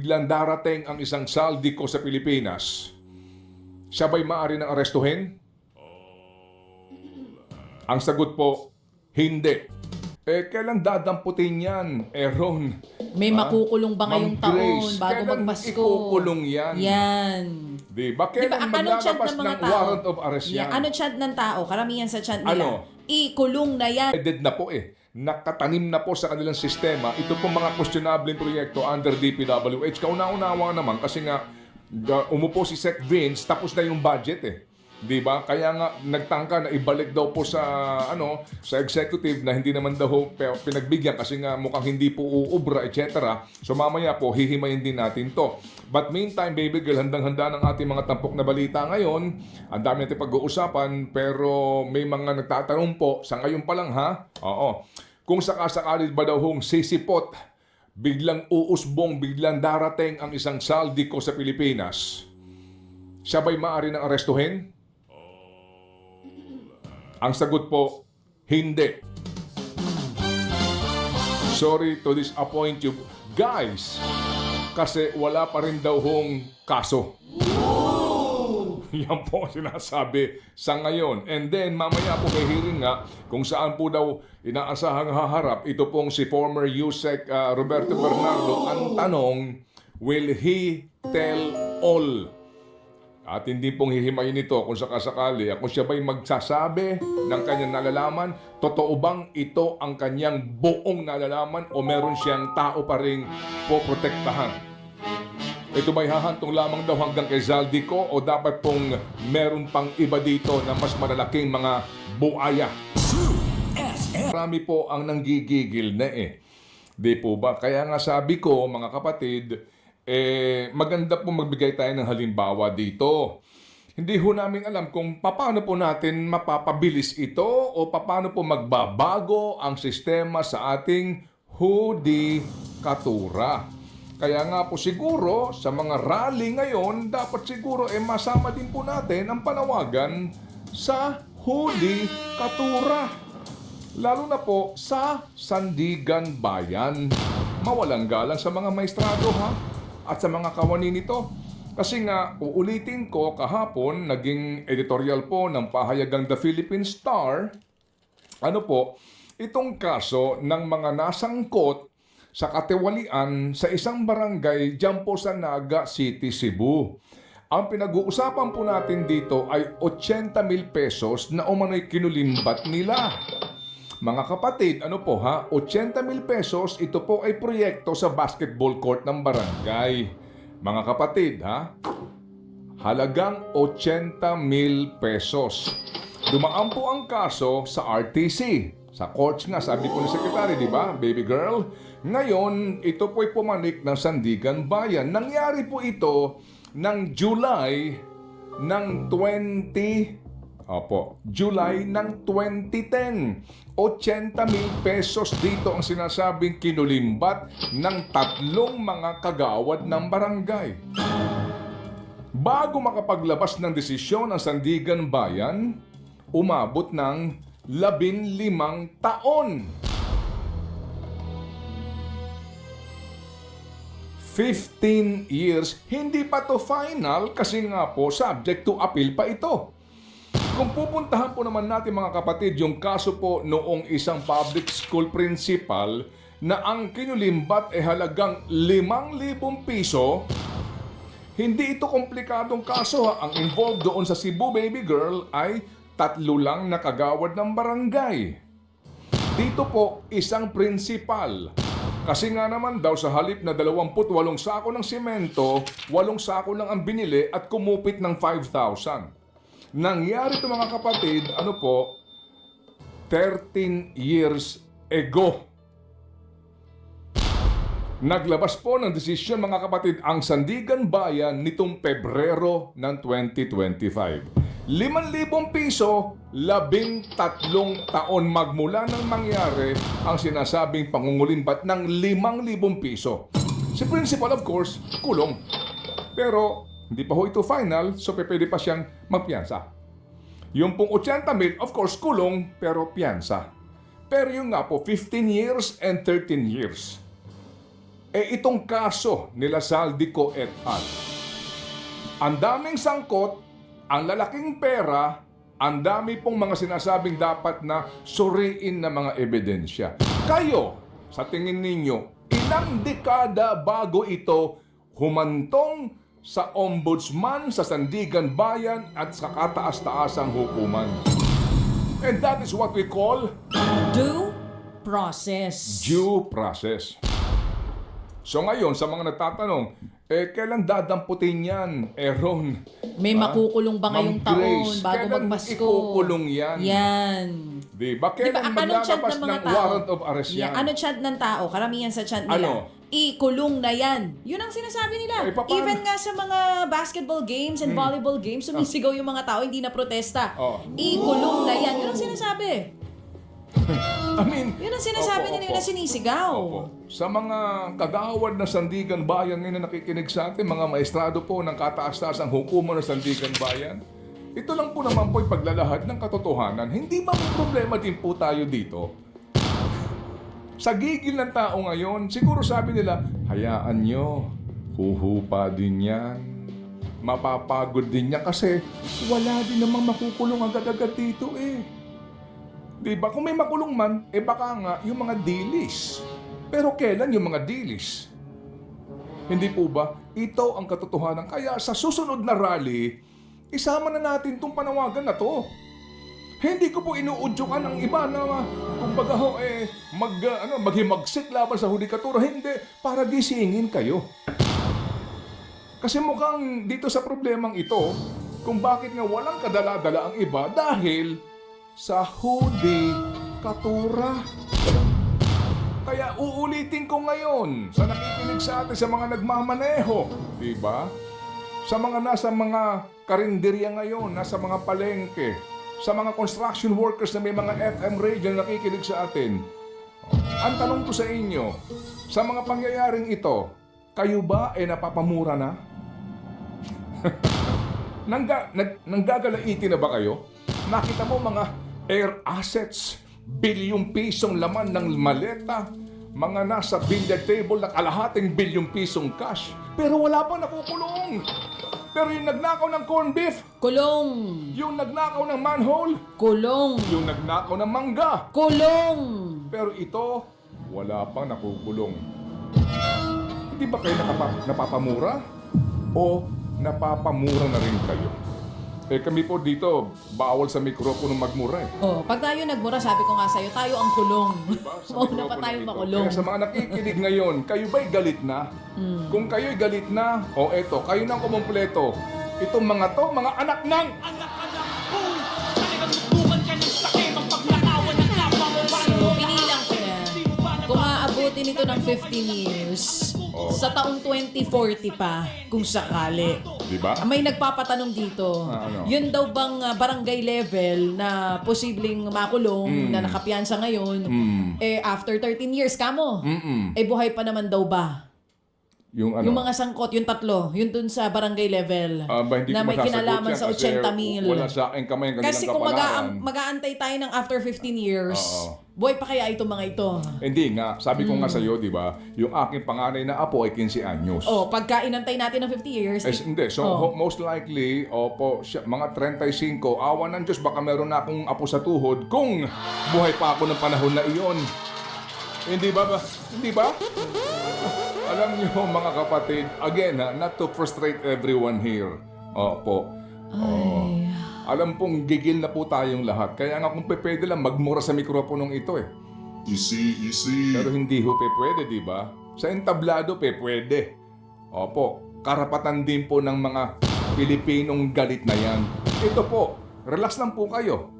Biglang darating ang isang saldiko sa Pilipinas, siya ba'y maaari ng arestuhin? Ang sagot po, hindi. Kailan dadamputin yan, Aaron? May makukulong ba ngayong taon bago Kailan magpasko? ikukulong yan? Yan. Diba? Kailan anong chant maglalabas ng mga ng tao? warrant of arrest yan? Ano chant ng tao? Karamihan sa chant nila. Ano? Ikulong na yan. Dead na po nakatanim na po sa kanilang sistema ito pong mga questionable proyekto under DPWH. Kauna-unawa naman kasi nga umupo si Sec Vince, tapos na yung budget Di ba? Kaya nga nagtangka na ibalik daw po sa sa executive na hindi naman daw pinagbigyan kasi nga mukhang hindi po uubra, etc. So mamaya po hihimayin din natin to. But meantime, baby girl, handang-handa ng ating mga tampok na balita ngayon. Ang dami natin pag-uusapan, pero may mga nagtatanong po sa ngayon pa lang Oo. Kung sakasakali ba daw hong sisipot, biglang uusbong, biglang darating ang isang saldiko sa Pilipinas, siya ba'y maaari ng arestuhin? Ang sagot po, hindi. Sorry to disappoint you guys, kasi wala pa rin daw hong kaso. Yan po sinasabi sa ngayon. And then mamaya po may hearing nga kung saan po daw inaasahang haharap ito pong si former USEC Roberto Bernardo. Ang tanong, will he tell all? At hindi pong hihimayin ito kung sakasakali. Kung siya ba'y magsasabi ng kanyang nalalaman, totoo bang ito ang kanyang buong nalalaman o meron siyang tao pa rin poprotektahan? Ito ba'y hahantong lamang daw hanggang kay Zaldico o dapat pong meron pang iba dito na mas malalaking mga buaya? Marami po ang nanggigigil na Di po ba? Kaya nga sabi ko, mga kapatid, maganda po magbigay tayo ng halimbawa dito. Hindi ho namin alam kung paano po natin mapapabilis ito o paano po magbabago ang sistema sa ating hudikatura. Kaya nga po siguro sa mga rally ngayon, dapat siguro masama din po natin ang panawagan sa hudikatura. Lalo na po sa Sandigan Bayan. Mawalang galang sa mga maestrado at sa mga kawani nito. Kasi nga, uulitin ko, kahapon, naging editorial po ng pahayagang The Philippine Star, itong kaso ng mga nasangkot sa katiwalian sa isang barangay dyan po sa Naga City, Cebu. Ang pinag-uusapan po natin dito ay 80,000 pesos na umano'y kinulimbat nila. Mga kapatid, 80,000 pesos, ito po ay proyekto sa basketball court ng barangay. Mga kapatid, halagang 80,000 pesos. Dumaan po ang kaso sa RTC. Sa courts nga, sabi po ni Secretary, di ba, baby girl? Ngayon, ito po'y pumanik ng Sandigan Bayan. Nangyari po ito ng July ng 2010. 80,000 pesos dito ang sinasabing kinulimbat ng 3 mga kagawad ng barangay. Bago makapaglabas ng desisyon ang Sandigan Bayan, umabot ng 15 taon. 15 years, hindi pa to final kasi nga po subject to appeal pa ito. Kung pupuntahan po naman natin mga kapatid yung kaso po noong isang public school principal na ang kinulimbat ay halagang 5,000 piso, hindi ito komplikadong kaso Ang involved doon sa Cebu, baby girl, ay 3 lang na kagawad ng barangay. Dito po, isang principal. Kasi nga naman daw sa halip na 28 sako ng simento, 8 sako lang ang binili at kumupit ng 5,000. Nangyari ito mga kapatid, 13 years ago. Naglabas po ng desisyon mga kapatid ang Sandigan Bayan nitong Pebrero ng 2025. 5,000 piso, 13 taon magmula nang mangyari ang sinasabing pangungulimbat ng 5,000 piso. Si principal of course, kulong. Pero hindi pa ho ito final, so pwede pa siyang magpiyansa. Yung pong 80,000, of course, kulong, pero piyansa. Pero yung nga po, 15 years and 13 years. itong kaso nila Saldico et al. Ang daming sangkot, ang lalaking pera, ang dami pong mga sinasabing dapat na suriin na mga ebidensya. Kayo, sa tingin ninyo, ilang dekada bago ito humantong sa ombudsman sa Sandigan Bayan at sa kataas-taasang hukuman? And that is what we call Due process. due process. So ngayon, sa mga nagtatanong, kailan dadamputin yan, Ron? May makukulong ba Ma'am ngayong taon Grace, bago kailan magpasko? ikukulong yan? Yan. Diba? Kailan anong chant maglalabas ng mga ng tao? warrant of arrest yan? Ano chant ng tao? Karamihan sa chant nila. Ano? Ikulong na yan. Yun ang sinasabi nila. paano? Even nga sa mga basketball games and volleyball games, sumisigaw yung mga tao, hindi na protesta. Oh. Ikulong na yan. Yun ang sinasabi. I mean, Yun ang sinasabi nila, yun ang sinisigaw. Opo. Sa mga kagawad na Sandigan Bayan ngayon na nakikinig sa atin, mga maestrado po ng kataas-taasang hukuman ng Sandigan Bayan, ito lang po naman po yung paglalahad ng katotohanan. Hindi ba may problema din po tayo dito? Sa gigil ng tao ngayon, siguro sabi nila, hayaan nyo, huhupa din yan. Mapapagod din niya kasi wala din namang makukulong agad-agad dito eh. Diba? Kung may makulong man, baka nga yung mga dilis. Pero kailan yung mga dilis? Hindi po ba? Ito ang katotohanan. Kaya sa susunod na rally, isama na natin tong panawagan na to. Hindi ko po inuudyukan ang iba na kumbaga ho maghimagsik laban sa hudikatura. Hindi, para gisingin kayo. Kasi mukhang dito sa problemang ito, kung bakit nga walang kadala-dala ang iba dahil sa hudikatura. Kaya uulitin ko ngayon sa nakikinig sa atin sa mga nagmamaneho, di ba? Sa mga nasa mga karinderya ngayon, nasa mga palengke, sa mga construction workers na may mga FM radio na nakikinig sa atin. Ang tanong ko sa inyo, sa mga pangyayaring ito, kayo ba napapamura na? Nanggagalaiti na ba kayo? Nakita mo mga air assets, bilyong pisong laman ng maleta, mga nasa billiard table na kalahating bilyong pisong cash, pero wala pang nakukulong. Pero yung nagnakaw ng corned beef, Kulong. yung nagnakaw ng manhole, Kulong. yung nagnakaw ng mangga, Kulong. pero ito, wala pang nakukulong. Hindi ba kayo napapamura? O napapamura na rin kayo? Kami po dito, bawal sa mikropono magmura eh. Oh, pag tayo nagmura, sabi ko nga sa'yo, tayo ang kulong. Sa Mauna pa mikropono tayo ito. makulong. Kaya sa mga nakikinig ngayon, kayo ba'y galit na? Kung kayo'y galit na, eto, kayo nang kumumpleto. Itong mga to, mga anak ng... Anak-anak ko, talagang tutukan ka ng sakit ang paglakawan ng kapwa mo. So, pinilang ko na. Kung aabutin ito ng 15 years, sa taong 2040 pa, kung sakali. Diba? May nagpapatanong dito, Ano? yun daw bang barangay level na posibleng makulong na nakapiyansa ngayon, after 13 years, kamo, buhay pa naman daw ba? Yung ano? Yung mga sangkot, yung tatlo, yun dun sa barangay level, Hindi na ko may masasagot kinalaman yan sa kasi 80,000. wala sa akin kamay ang kanilang Kasi kung kapalaran. mag-aantay tayo ng after 15 years, Oo. buhay pa kaya itong mga ito? Hindi nga, sabi ko nga sa'yo, di ba, yung aking panganay na apo ay 15 anyos. Pagka inantay natin ng 50 years, Hindi, so most likely, mga 35, awa ng Diyos, baka meron na akong apo sa tuhod kung buhay pa ako ng panahon na iyon. Hindi ba? Hindi ba? Alam niyo mga kapatid, again not to frustrate everyone here. Opo. Alam pong gigil na po tayong lahat. Kaya nga kung pwede lang magmura sa mikroponong ito eh. Easy. Pero hindi ho pwede, di ba? Sa entablado pwede. Opo, karapatan din po ng mga Pilipinong galit na yan. Ito po, relax lang po kayo.